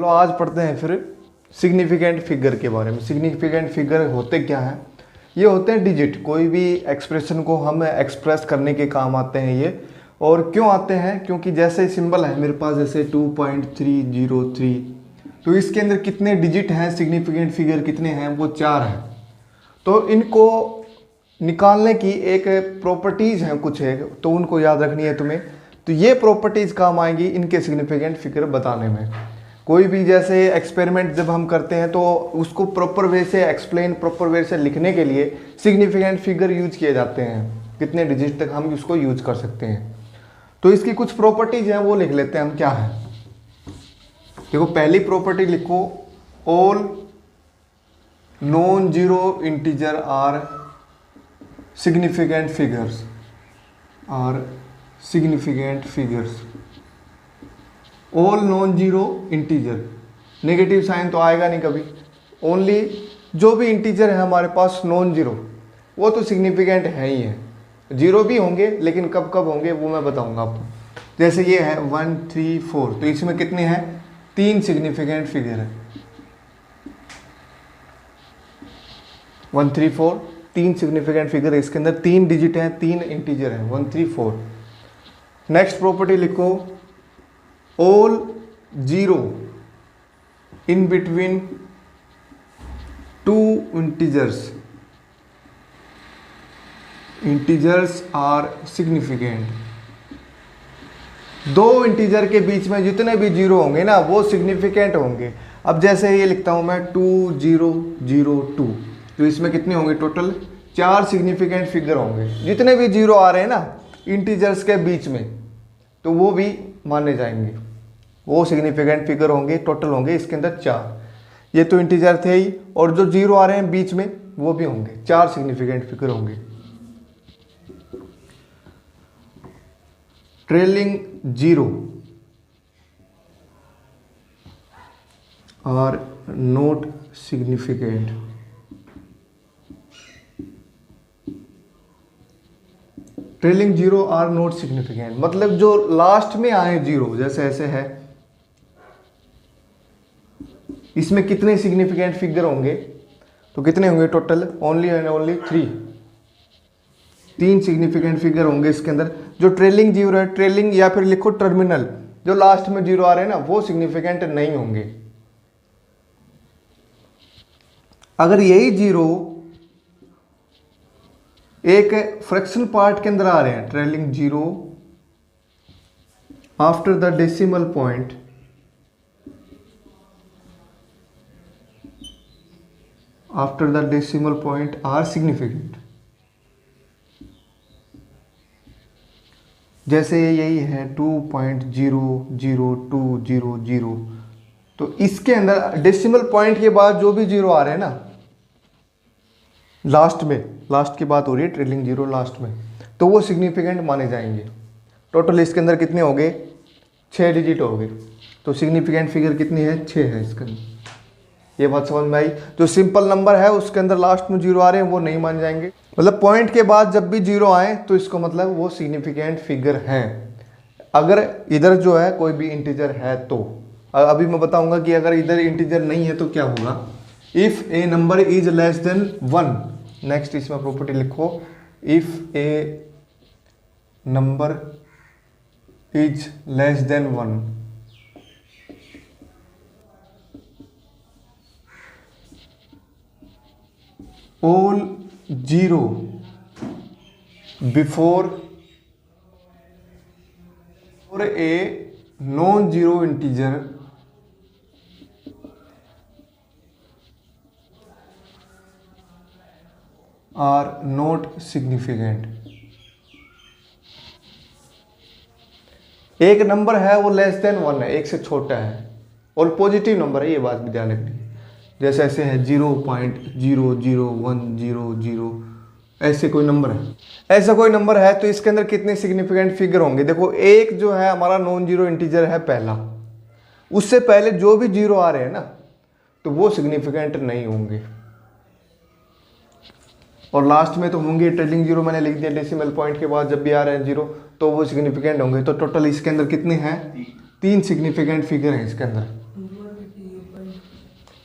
चलो आज पढ़ते हैं फिर सिग्निफिकेंट फिगर के बारे में। सिग्निफिकेंट फिगर होते क्या हैं? ये होते हैं डिजिट, कोई भी एक्सप्रेशन को हम एक्सप्रेस करने के काम आते हैं ये। और क्यों आते हैं? क्योंकि जैसे सिंबल है मेरे पास, जैसे 2.303, तो इसके अंदर कितने डिजिट हैं, सिग्निफिकेंट फिगर कितने हैं, वो 4 हैं। तो इनको निकालने की एक प्रॉपर्टीज़ हैं कुछ है, तो उनको याद रखनी है तुम्हें। तो ये प्रॉपर्टीज़ काम आएंगी इनके सिग्निफिकेंट फिगर बताने में। कोई भी जैसे एक्सपेरिमेंट जब हम करते हैं तो उसको प्रॉपर वे से एक्सप्लेन, प्रॉपर वे से लिखने के लिए सिग्निफिकेंट फिगर यूज किए जाते हैं, कितने डिजिट तक हम इसको यूज कर सकते हैं। तो इसकी कुछ प्रॉपर्टीज हैं वो लिख लेते हैं हम, क्या है। देखो पहली प्रॉपर्टी लिखो, all non zero integer are significant figures, are significant figures. All non zero integer, negative sign तो आएगा नहीं कभी। ओनली जो भी इंटीजर है हमारे पास नॉन जीरो, वो तो सिग्निफिकेंट है ही है। जीरो भी होंगे लेकिन कब कब होंगे वो मैं बताऊंगा आपको। जैसे ये है 1 3 4, तो इसमें कितने हैं? 3 सिग्निफिकेंट फिगर है। 1 3 4 3 सिग्निफिकेंट फिगर है, इसके अंदर 3 डिजिट हैं, 3 इंटीजर हैं, 1 3 4। नेक्स्ट प्रॉपर्टी लिखो, all zero in between 2 integers, integers are significant. 2 integer के बीच में जितने भी जीरो होंगे ना वो सिग्निफिकेंट होंगे। अब जैसे ये लिखता हूं मैं 2 0 0 2, तो इसमें कितने होंगे? टोटल 4 सिग्निफिकेंट फिगर होंगे। जितने भी जीरो आ रहे हैं ना इंटीजर्स के बीच में, तो वो भी माने जाएंगे, वो सिग्निफिकेंट फिगर होंगे। टोटल होंगे इसके अंदर 4। ये तो इंटीजर थे ही, और जो जीरो आ रहे हैं बीच में वो भी होंगे, 4 सिग्निफिकेंट फिगर होंगे। Trailing zero are not significant. Trailing zero are not significant मतलब जो लास्ट में आए जीरो, जैसे ऐसे है, इसमें कितने सिग्निफिकेंट फिगर होंगे? तो कितने होंगे total? Only and only 3 significant figure होंगे इसके अंदर। जो ट्रेलिंग जीरो है, ट्रेलिंग या फिर लिखो टर्मिनल, जो लास्ट में जीरो आ रहे हैं ना वो सिग्निफिकेंट नहीं होंगे। अगर यही जीरो एक फ्रैक्शन पार्ट के अंदर आ रहे हैं, trailing zero after the decimal point, after the decimal point are significant. जैसे यही है 2.00200, तो इसके अंदर डेसिमल पॉइंट के बाद जो भी जीरो आ रहे हैं ना लास्ट में, लास्ट की बात हो रही है, ट्रेलिंग जीरो लास्ट में, तो वो सिग्निफिकेंट माने जाएंगे। टोटल इसके अंदर कितने हो गए? 6 डिजिट हो गए। तो सिग्निफिकेंट फिगर कितनी है? 6 है इसके अंदर। ये बात समझ में आई? जो सिंपल नंबर है उसके अंदर लास्ट में जीरो आ रहे हैं वो नहीं मान जाएंगे। मतलब पॉइंट के बाद जब भी जीरो आए तो इसको मतलब वो सिग्निफिकेंट फिगर हैं। अगर इधर जो है कोई भी इंटीजर है तो, अभी मैं बताऊंगा कि अगर इधर इंटीजर नहीं है तो क्या होगा। If A number is less than 1, next इसमें प्रॉपर्टी लिखो, if A number is less than 1, all zero before or a non-zero integer are not significant। एक नंबर है वो लेस देन 1 है, एक से छोटा है और पॉजिटिव नंबर है, ये बात भी ध्यान रखनी है। जैसे ऐसे है 0.00100, ऐसे कोई नंबर है, ऐसा कोई नंबर है तो इसके अंदर कितने सिग्निफिकेंट फिगर होंगे? देखो एक जो है हमारा नॉन जीरो इंटीजर है पहला, उससे पहले जो भी जीरो आ रहे हैं ना तो वो सिग्निफिकेंट नहीं होंगे। और लास्ट में तो होंगे ट्रेलिंग जीरो, मैंने लिख दिया डेसिमल पॉइंट के बाद जब भी आ रहे हैं जीरो तो वो सिग्निफिकेंट होंगे। तो टोटल इसके अंदर कितने हैं? 3 सिग्निफिकेंट फिगर हैं इसके अंदर।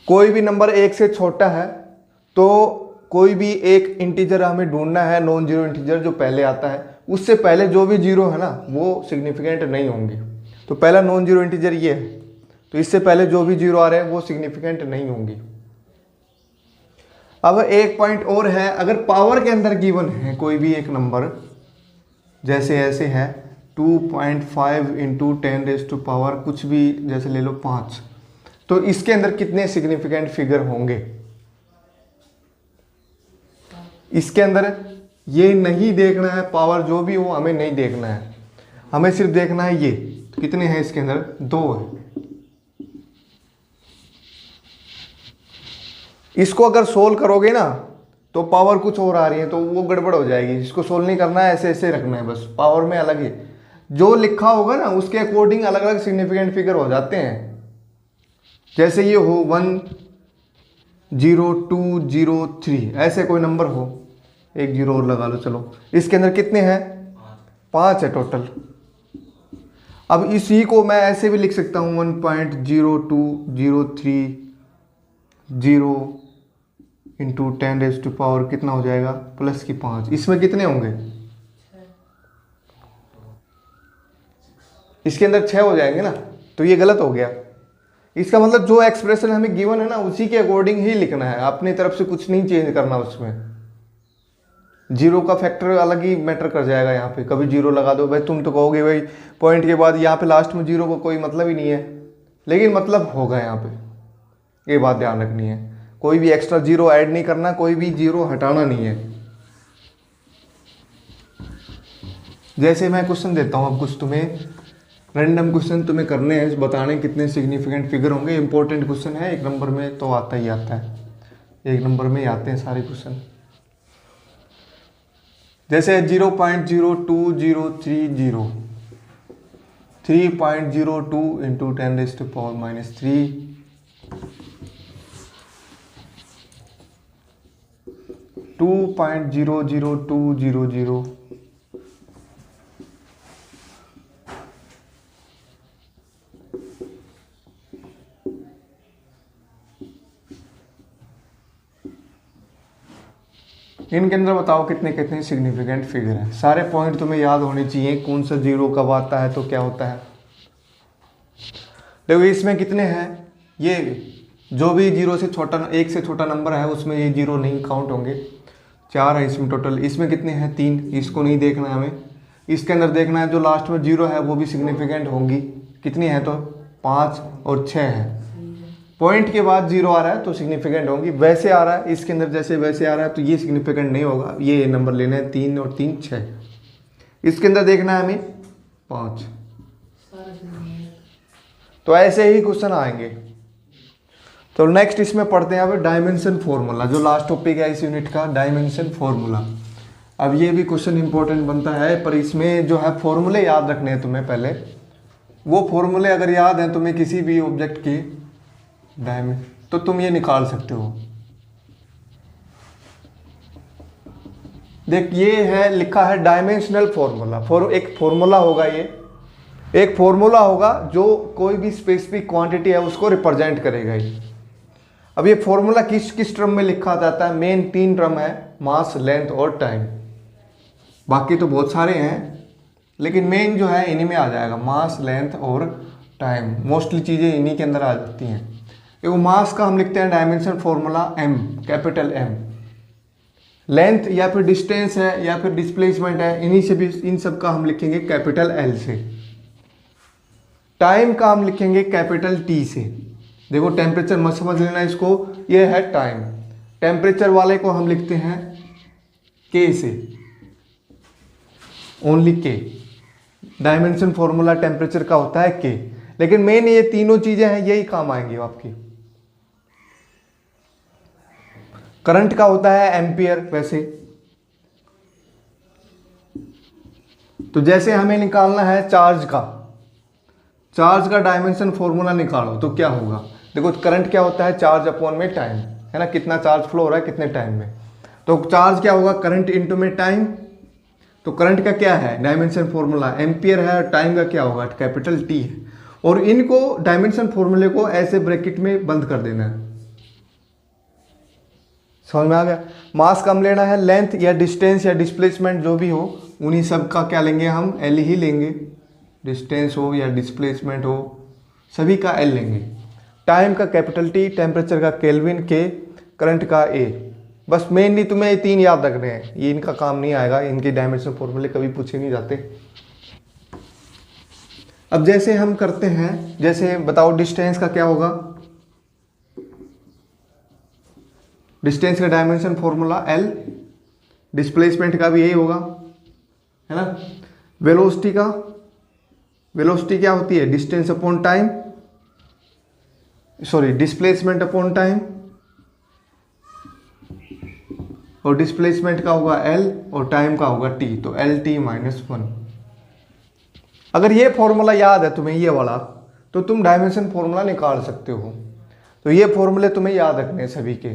कोई भी नंबर एक से छोटा है तो कोई भी एक इंटीजर हमें ढूंढना है, नॉन जीरो इंटीजर जो पहले आता है, उससे पहले जो भी जीरो है ना वो सिग्निफिकेंट नहीं होंगे। तो पहला नॉन जीरो इंटीजर ये है, तो इससे पहले जो भी जीरो आ रहे हैं वो सिग्निफिकेंट नहीं होंगी। अब एक पॉइंट और है, अगर पावर के अंदर गिवन है कोई भी एक नंबर, जैसे ऐसे है 2.5 इंटू 10⁻⁴ कुछ भी जैसे ले लो 5, तो इसके अंदर कितने सिग्निफिकेंट फिगर होंगे? इसके अंदर ये नहीं देखना है, पावर जो भी हो हमें नहीं देखना है, हमें सिर्फ देखना है ये। तो कितने हैं इसके अंदर? 2 है। इसको अगर सोल्व करोगे ना तो पावर कुछ और आ रही है तो वो गड़बड़ हो जाएगी। इसको सोल्व नहीं करना है, ऐसे ऐसे रखना है बस, पावर में अलग है, जो लिखा होगा ना उसके अकॉर्डिंग अलग अलग सिग्निफिकेंट फिगर हो जाते हैं। जैसे ये हो 1 0 2 0 3, ऐसे कोई नंबर हो, एक जीरो और लगा लो, चलो इसके अंदर कितने हैं? 5 है टोटल। अब इसी को मैं ऐसे भी लिख सकता हूँ 1.0203 0 इंटू 10⁻⁴ कितना हो जाएगा? प्लस की 5। इसमें कितने होंगे? इसके अंदर 6 हो जाएंगे ना, तो ये गलत हो गया। इसका मतलब जो एक्सप्रेशन हमें गिवन है ना उसी के अकॉर्डिंग ही लिखना है, अपनी तरफ से कुछ नहीं चेंज करना उसमें। जीरो का फैक्टर अलग ही मैटर कर जाएगा यहाँ पे, कभी जीरो लगा दो भाई, तुम तो कहोगे भाई पॉइंट के बाद यहाँ पे लास्ट में जीरो को कोई मतलब ही नहीं है, लेकिन मतलब होगा यहाँ पे, ये बात ध्यान रखनी है। कोई भी एक्स्ट्रा जीरो ऐड नहीं करना, कोई भी जीरो हटाना नहीं है। जैसे मैं क्वेश्चन देता हूँ अब कुछ तुम्हें, रैंडम क्वेश्चन तुम्हें करने हैं, बताने कितने सिग्निफिकेंट फिगर होंगे। इंपॉर्टेंट क्वेश्चन है, 1 नंबर में तो आता ही आता है, 1 नंबर में ही आते हैं सारे क्वेश्चन। जैसे 0.02030 3.02 इंटू 10⁻⁻3 2.00200 इनके अंदर बताओ कितने कितने सिग्निफिकेंट फिगर हैं। सारे पॉइंट तुम्हें याद होने चाहिए, कौन सा जीरो कब आता है तो क्या होता है। देखो इसमें कितने हैं, ये जो भी जीरो से छोटा, 1 से छोटा नंबर है उसमें ये जीरो नहीं काउंट होंगे। 4 है इसमें टोटल, इसमें कितने हैं? 3। इसको नहीं देखना है हमें, इसके अंदर देखना है जो लास्ट में जीरो है वो भी सिग्निफिकेंट होंगी। कितनी है? तो 5 और 6 है। पॉइंट के बाद जीरो आ रहा है तो सिग्निफिकेंट होंगी। वैसे आ रहा है इसके अंदर, जैसे वैसे आ रहा है तो ये सिग्निफिकेंट नहीं होगा। ये नंबर लेना है 3 और 3 6। इसके अंदर देखना है हमें 5। तो ऐसे ही क्वेश्चन आएंगे। तो नेक्स्ट इसमें पढ़ते हैं अब डायमेंशन फॉर्मूला, जो लास्ट टॉपिक है इस यूनिट का, डायमेंशन फॉर्मूला। अब ये भी क्वेश्चन इंपॉर्टेंट बनता है, पर इसमें जो है फॉर्मूले याद रखने हैं तुम्हें पहले। वो फॉर्मूले अगर याद हैं तुम्हें किसी भी ऑब्जेक्ट के तो तुम ये निकाल सकते हो। देख ये है लिखा है डायमेंशनल फॉर्मूला। एक फॉर्मूला होगा, ये एक फॉर्मूला होगा जो कोई भी स्पेसिफिक क्वांटिटी है उसको रिप्रेजेंट करेगा ये। अब ये फॉर्मूला किस किस टर्म में लिखा जाता है? मेन 3 टर्म है, मास, लेंथ और टाइम। बाकी तो बहुत सारे हैं लेकिन मेन जो है इन्हीं में आ जाएगा, मास, लेंथ और टाइम। मोस्टली चीज़ें इन्हीं के अंदर आ जाती हैं। देखो मास का हम लिखते हैं dimension formula M, capital M। Length या फिर डिस्टेंस है या फिर डिस्प्लेसमेंट है, इन्हीं से भी, इन सब का हम लिखेंगे कैपिटल L से। टाइम का हम लिखेंगे कैपिटल T से। देखो टेम्परेचर मत समझ लेना इसको, ये है टाइम। टेम्परेचर वाले को हम लिखते हैं K से, only K। Dimension formula temperature का होता है K। लेकिन मेन ये तीनों चीजें हैं, यही काम आएंगी आपकी। करंट का होता है एम्पियर। वैसे तो जैसे हमें निकालना है चार्ज का डायमेंशन फॉर्मूला निकालो तो क्या होगा? देखो करंट क्या होता है? चार्ज अपॉन में टाइम, है ना, कितना चार्ज फ्लो हो रहा है कितने टाइम में। तो चार्ज क्या होगा? करंट इनटू में टाइम। तो करंट का क्या है? डायमेंशन फॉर्मूला एम्पियर है, और टाइम का क्या होगा? कैपिटल T है। और इनको डायमेंशन फॉर्मूले को ऐसे ब्रैकेट में बंद कर देना है, समझ में आ गया। मास कम लेना है, लेंथ या डिस्टेंस या डिस्प्लेसमेंट जो भी हो उन्हीं सब का क्या लेंगे हम, एल ही लेंगे। डिस्टेंस हो या डिस्प्लेसमेंट हो सभी का एल लेंगे। टाइम का कैपिटल टी, टेम्परेचर का केल्विन के, करंट का ए। बस मेनली तुम्हें ये 3 याद रखने हैं, ये इनका काम नहीं आएगा, इनके डायमेंशन फॉर्मूले कभी पूछे नहीं जाते। अब जैसे हम करते हैं, जैसे बताओ डिस्टेंस का क्या होगा, डिस्टेंस का डायमेंशन फॉर्मूला एल, डिस्प्लेसमेंट का भी यही होगा, है ना। वेलोसिटी का, वेलोसिटी क्या होती है, distance upon time, sorry displacement upon time, और डिस्प्लेसमेंट का होगा एल और टाइम का होगा टी, तो एल टी माइनस 1। अगर ये फॉर्मूला याद है तुम्हें ये वाला, तो तुम डायमेंशन फॉर्मूला निकाल सकते हो। तो ये फॉर्मूले तुम्हें याद रखने हैं सभी के।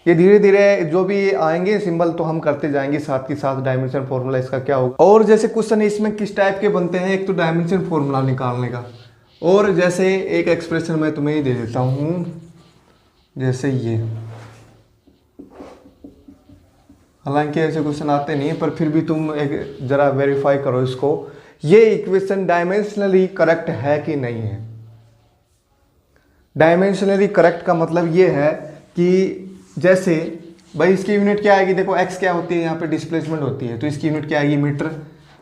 ये धीरे धीरे जो भी आएंगे सिंबल तो हम करते जाएंगे साथ के साथ डायमेंशन फॉर्मूला इसका क्या होगा। और जैसे क्वेश्चन इसमें किस टाइप के बनते हैं, एक तो डायमेंशन फॉर्मूला निकालने का, और जैसे एक एक्सप्रेशन मैं तुम्हें ही दे देता हूँ, जैसे ये, हालांकि ऐसे क्वेश्चन आते नहीं है पर फिर भी तुम एक जरा वेरीफाई करो इसको, ये इक्वेशन डायमेंशनली करेक्ट है कि नहीं है। डायमेंशनली करेक्ट का मतलब ये है कि जैसे भाई इसकी यूनिट क्या आएगी, देखो x क्या होती है, यहाँ पे डिस्प्लेसमेंट होती है, तो इसकी यूनिट क्या आएगी, मीटर,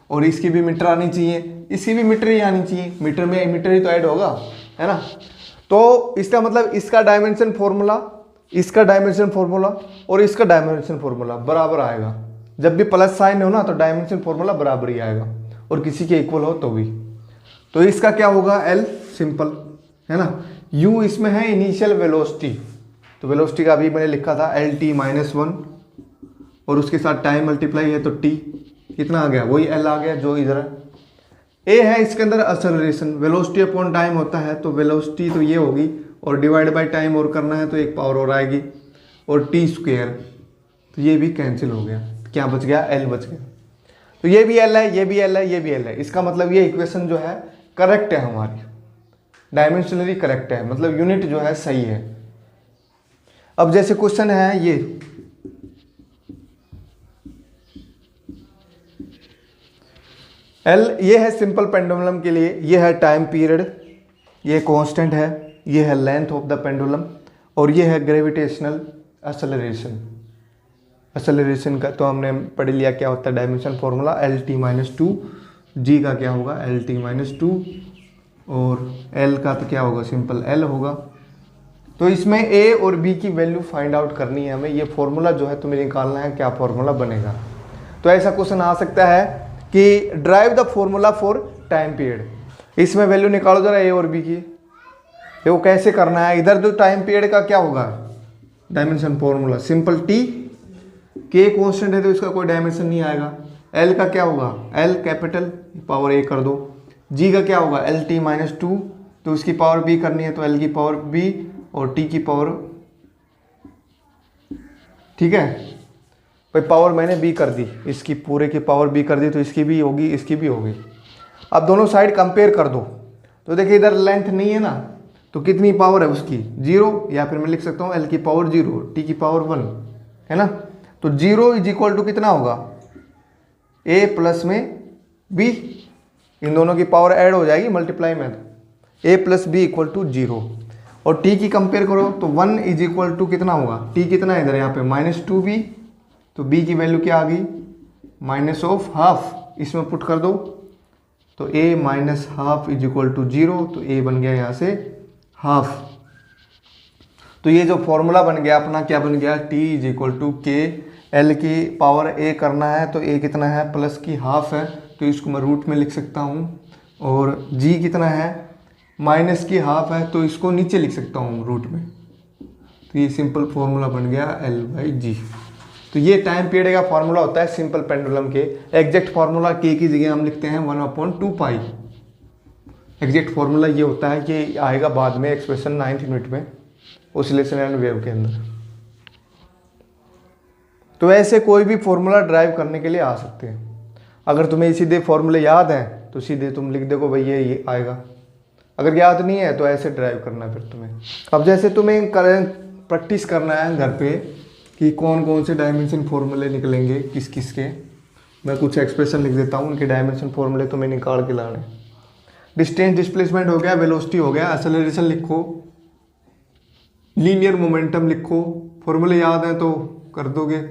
और इसकी भी मीटर आनी चाहिए, इसकी भी मीटर ही आनी चाहिए, मीटर में मीटर ही तो ऐड होगा, है ना। तो इसका मतलब इसका डायमेंशन फॉर्मूला, इसका डायमेंशन फॉर्मूला और इसका डायमेंशन फॉर्मूला बराबर आएगा। जब भी प्लस साइन हो ना तो डायमेंशन फॉर्मूला बराबर ही आएगा, और किसी के इक्वल हो तो भी। तो इसका क्या होगा, एल सिंपल, है ना। यू इसमें है इनिशियल वेलोसिटी, तो वेलोसिटी का अभी मैंने लिखा था एल टी माइनस 1, और उसके साथ टाइम मल्टीप्लाई है तो टी कितना आ गया, वही एल आ गया जो इधर है। ए है इसके अंदर एक्सेलरेशन, वेलोसिटी अपॉन टाइम होता है, तो वेलोसिटी तो ये होगी, और डिवाइड बाय टाइम और करना है तो एक पावर और आएगी, और टी स्क्वेयर, तो ये भी कैंसिल हो गया, क्या बच गया, एल बच गया। तो ये भी एल है, ये भी एल है, ये भी एल है। इसका मतलब ये इक्वेशन जो है करेक्ट है हमारी, डायमेंशनली करेक्ट है, मतलब यूनिट जो है सही है। अब जैसे क्वेश्चन है ये, एल ये है सिंपल पेंडुलम के लिए, ये है टाइम पीरियड, ये कांस्टेंट है, ये है लेंथ ऑफ द पेंडुलम, और ये है ग्रेविटेशनल एक्सेलरेशन। एक्सेलरेशन का तो हमने पढ़ लिया क्या होता है, dimension formula L T minus 2, जी का क्या होगा एल टी माइनस 2, और एल का तो क्या होगा, सिंपल एल होगा। तो इसमें ए और बी की वैल्यू फाइंड आउट करनी है हमें, ये फॉर्मूला जो है तुम्हें निकालना है क्या फॉर्मूला बनेगा। तो ऐसा क्वेश्चन आ सकता है कि drive the formula for time period, इसमें वैल्यू निकालो जरा ए और बी की। वो कैसे करना है, इधर जो टाइम पीरियड का क्या होगा डायमेंशन फॉर्मूला, सिंपल टी, के कॉन्स्टेंट है तो इसका कोई डायमेंशन नहीं आएगा। एल का क्या होगा, एल कैपिटल पावर ए कर दो, जी का क्या होगा एल टी माइनस 2, तो उसकी पावर बी करनी है तो एल की पावर बी और टी की पावर, ठीक है भाई, पावर मैंने बी कर दी, इसकी पूरे की पावर बी कर दी, तो इसकी भी होगी इसकी भी होगी। अब दोनों साइड कंपेयर कर दो, तो देखिए इधर लेंथ नहीं है ना, तो कितनी पावर है उसकी 0, या फिर मैं लिख सकता हूँ एल की पावर 0 टी की पावर 1, है ना। तो 0 इज इक्वल टू कितना होगा, ए प्लस में बी, इन दोनों की पावर ऐड हो जाएगी मल्टीप्लाई में, ए प्लस बी इक्वल टू 0, और टी की कंपेयर करो तो 1 इज इक्वल टू कितना होगा, टी कितना है इधर यहाँ पे -2b, तो b की वैल्यू क्या आ गई माइनस ऑफ हाफ, इसमें पुट कर दो तो a minus half is equal to 0, तो a बन गया यहाँ से हाफ। तो ये जो फॉर्मूला बन गया अपना क्या बन गया, t इज इक्वल टू के, एल की पावर a करना है तो a कितना है प्लस की हाफ है, तो इसको मैं रूट में लिख सकता हूँ, और g कितना है माइनस की हाफ है तो इसको नीचे लिख सकता हूँ रूट में। तो ये सिंपल फॉर्मूला बन गया L/G। तो ये टाइम पीरियड का फॉर्मूला होता है सिंपल पेंडुलम के। एग्जैक्ट फार्मूला के की जगह हम लिखते हैं 1/2π। एग्जैक्ट फार्मूला ये होता है कि आएगा बाद में एक्सप्रेशन 9th यूनिट में ऑसिलेशन एंड वेव के अंदर। तो ऐसे कोई भी फॉर्मूला ड्राइव करने के लिए आ सकते हैं। अगर तुम्हें सीधे फॉर्मूले याद हैं तो सीधे तुम लिख देखो भाई ये आएगा, अगर याद नहीं है तो ऐसे ड्राइव करना फिर तुम्हें। अब जैसे तुम्हें प्रैक्टिस करना है घर पे कि कौन कौन से डायमेंशन फॉर्मूले निकलेंगे किस किस के। मैं कुछ एक्सप्रेशन लिख देता हूँ, उनके डायमेंशन फॉर्मूले तुम्हें निकाल के लाने। डिस्टेंस डिस्प्लेसमेंट हो गया, वेलोसिटी हो गया, एक्सेलरेशन लिखो, लीनियर मोमेंटम लिखो। फॉर्मूले याद हैं तो कर दोगे।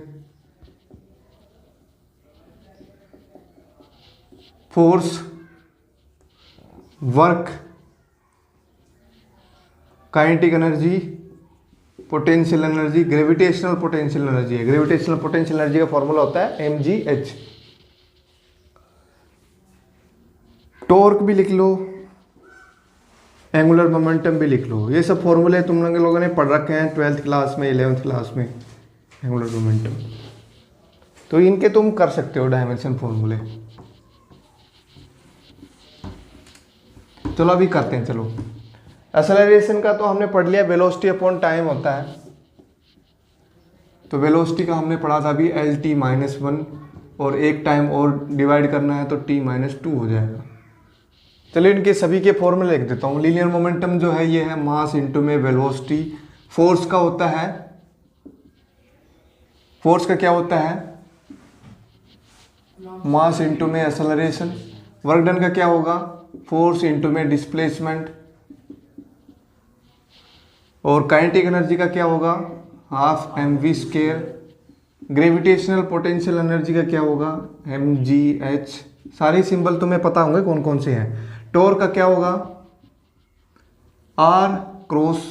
Force, work, kinetic energy, potential energy, gravitational potential energy है। ग्रेविटेशनल पोटेंशियल एनर्जी का फॉर्मूला होता है mgh। टॉर्क भी लिख लो, एंगुलर मोमेंटम भी लिख लो। ये सब फॉर्मूले तुम लोगों ने पढ़ रखे हैं 12th क्लास में, 11th क्लास में, एंगुलर मोमेंटम। तो इनके तुम कर सकते हो डायमेंशन फॉर्मूले। चलो अभी करते हैं। चलो एक्सेलरेशन का तो हमने पढ़ लिया, वेलोसिटी अपॉन टाइम होता है। तो वेलोसिटी का हमने पढ़ा था अभी LT-1, और एक टाइम और डिवाइड करना है तो T-2 हो जाएगा। चलिए इनके सभी के फॉर्मूले लिख देता हूँ। लीनियर मोमेंटम जो है ये है मास इंटू में वेलोसिटी। फोर्स का होता है, फोर्स का क्या होता है, मास इंटू में एक्सेलरेशन। वर्क डन का क्या होगा, फोर्स इंटू में डिस्प्लेसमेंट। और काइनेटिक एनर्जी का क्या होगा, half mv²। Gravitational potential energy का क्या होगा, mgh। सारे सिंबल तुम्हें पता होंगे कौन कौन से हैं। टॉर्क का क्या होगा, r क्रॉस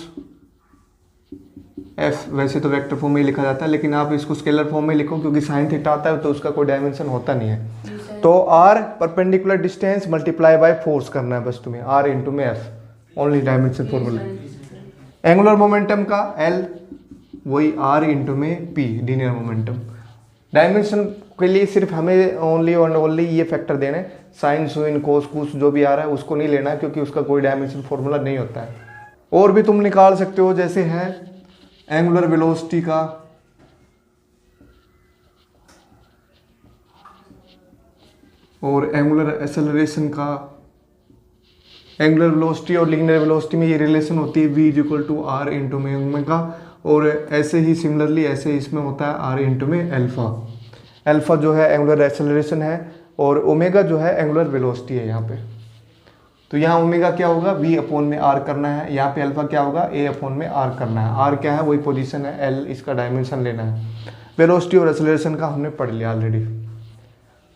f। वैसे तो वेक्टर फॉर्म में ही लिखा जाता है, लेकिन आप इसको स्केलर फॉर्म में लिखो क्योंकि साइन थीटा आता है तो उसका कोई डायमेंशन होता नहीं है। तो r perpendicular distance multiply by force करना है बस तुम्हें, r इंटू में f, only dimension formula. Angular momentum का L, वही r इंटू में p, लीनियर मोमेंटम। डायमेंशन के लिए सिर्फ हमें ओनली और ओनली ये फैक्टर देने, साइन सुइन कोस कुस जो भी आ रहा है उसको नहीं लेना क्योंकि उसका कोई डायमेंशन फॉर्मूला नहीं होता है। और भी तुम निकाल सकते हो, जैसे है एंगुलर वेलोसिटी का, और एंगुलर एक्सेलरेशन का। एंगुलर वेलोसिटी और लीनियर वेलोसिटी में ये रिलेशन होती है v = r इंटू में ओमेगा। और ऐसे ही सिमिलरली ऐसे इसमें होता है r इंटू में अल्फा। अल्फा जो है एंगुलर एक्सेलरेशन है और ओमेगा जो है एंगुलर वेलोसिटी है यहाँ पे। तो यहाँ ओमेगा क्या होगा, v अपॉन में r करना है। यहाँ पे अल्फा क्या होगा, a अपॉन में r करना है। r क्या है, वही पोजीशन है, l इसका डायमेंशन लेना है। वेलोसिटी और एक्सेलरेशन का हमने पढ़ लिया ऑलरेडी।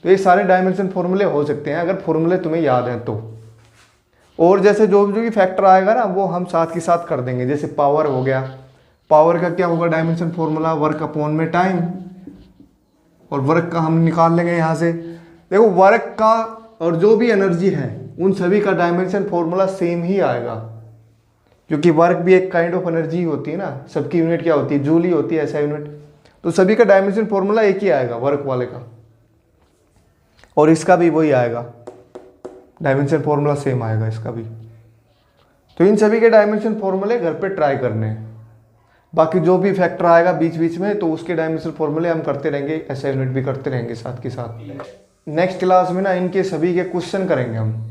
तो ये सारे डायमेंशन फॉर्मूले हो सकते हैं अगर फॉर्मूले तुम्हें याद हैं तो। और जैसे जो भी फैक्टर आएगा ना वो हम साथ के साथ कर देंगे। जैसे पावर हो गया, पावर का क्या होगा डायमेंशन फॉर्मूला, वर्क अपॉन में टाइम। और वर्क का हम निकाल लेंगे यहाँ से। देखो वर्क का और जो भी एनर्जी है उन सभी का डायमेंशन फॉर्मूला सेम ही आएगा, क्योंकि वर्क भी एक काइंड ऑफ एनर्जी होती है ना। सबकी यूनिट क्या होती है, जूल ही होती है, ऐसा यूनिट। तो सभी का डायमेंशन फॉर्मूला एक ही आएगा वर्क वाले का, और इसका भी वही आएगा, डायमेंशन फॉर्मूला सेम आएगा इसका भी। तो इन सभी के डायमेंशन फॉर्मूले घर पे ट्राई करने हैं। बाकी जो भी फैक्टर आएगा बीच बीच में तो उसके डायमेंशन फॉर्मूले हम करते रहेंगे, ऐसा यूनिट भी करते रहेंगे साथ के साथ। नेक्स्ट क्लास में ना इनके सभी के क्वेश्चन करेंगे हम।